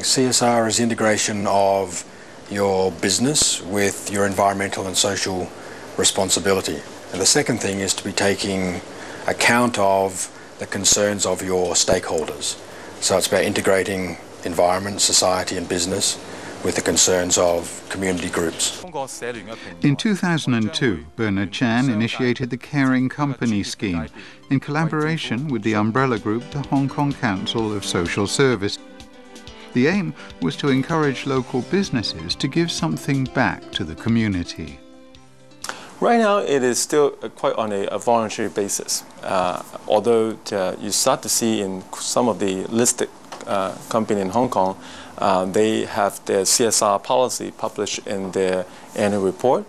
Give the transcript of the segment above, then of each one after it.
CSR is integration of your business with your environmental and social responsibility. And the second thing is to be taking account of the concerns of your stakeholders. So it's about integrating environment, society and business with the concerns of community groups. In 2002, Bernard Chan initiated the Caring Company scheme in collaboration with the umbrella group, the Hong Kong Council of Social Service. The aim was to encourage local businesses to give something back to the community. Right now, it is still quite on a voluntary basis, although you start to see in some of the listed companies in Hong Kong, they have their CSR policy published in their annual report.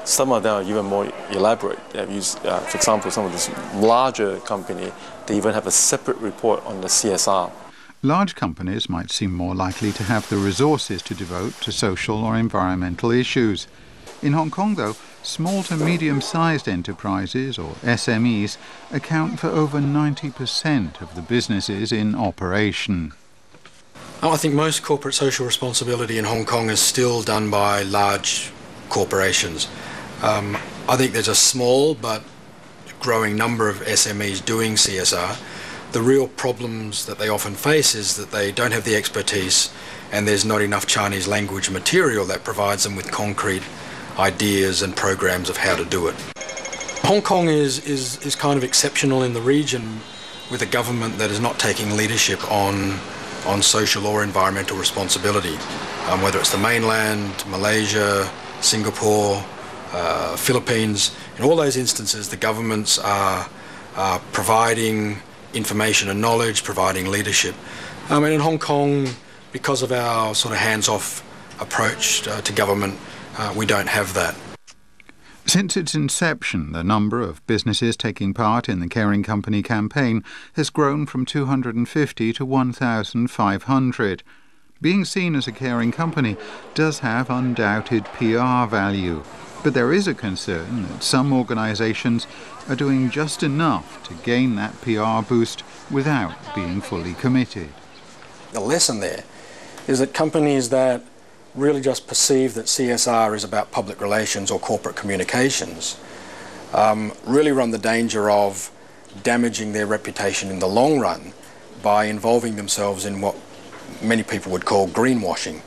Some of them are even more elaborate. For example, some of these larger companies, they even have a separate report on the CSR. Large companies might seem more likely to have the resources to devote to social or environmental issues. In Hong Kong, though, small to medium-sized enterprises, or SMEs, account for over 90% of the businesses in operation. I think most corporate social responsibility in Hong Kong is still done by large corporations. I think there's a small but growing number of SMEs doing CSR. The real problems that they often face is that they don't have the expertise and there's not enough Chinese language material that provides them with concrete ideas and programs of how to do it. Hong Kong is kind of exceptional in the region with a government that is not taking leadership on social or environmental responsibility, whether it's the mainland, Malaysia, Singapore, Philippines. In all those instances, the governments are providing information and knowledge, providing leadership. And in Hong Kong, because of our sort of hands-off approach to government, we don't have that. Since its inception, the number of businesses taking part in the Caring Company campaign has grown from 250 to 1,500. Being seen as a caring company does have undoubted PR value, but there is a concern that some organisations are doing just enough to gain that PR boost without being fully committed. The lesson there is that companies that really just perceive that CSR is about public relations or corporate communications really run the danger of damaging their reputation in the long run by involving themselves in what many people would call greenwashing,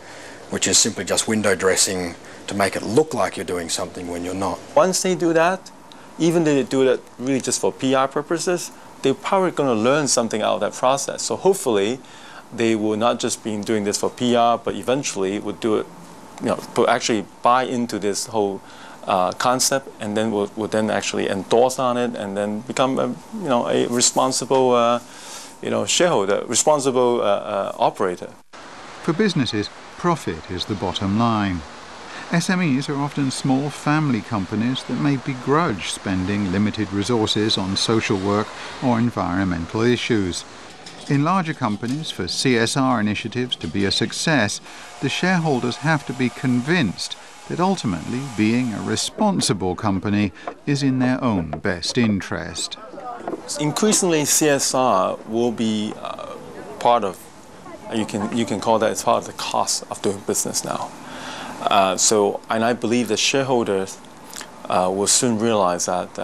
which is simply just window dressing to make it look like you're doing something when you're not. Once they do that, even if they do that really just for PR purposes, they're probably going to learn something out of that process. So hopefully, they will not just be doing this for PR, but eventually would do it, actually buy into this whole concept, and then will then actually endorse on it, and then become a responsible, shareholder, responsible operator. For businesses, profit is the bottom line. SMEs are often small family companies that may begrudge spending limited resources on social work or environmental issues. In larger companies, for CSR initiatives to be a success, the shareholders have to be convinced that ultimately being a responsible company is in their own best interest. Increasingly, CSR will be part of, you can call that as part of the cost of doing business now. And I believe that shareholders will soon realize that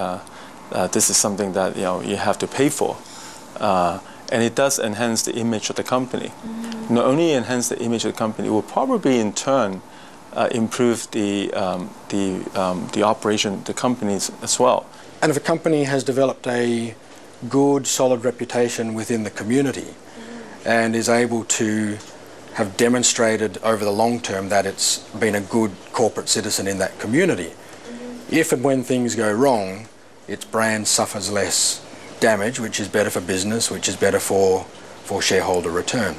this is something that you have to pay for. And it does enhance the image of the company. Not only enhance the image of the company, it will probably in turn improve the operation, the companies as well. And if a company has developed a good, solid reputation within the community and is able to have demonstrated over the long term that it's been a good corporate citizen in that community, if and when things go wrong, its brand suffers less damage, which is better for business, which is better for shareholder return.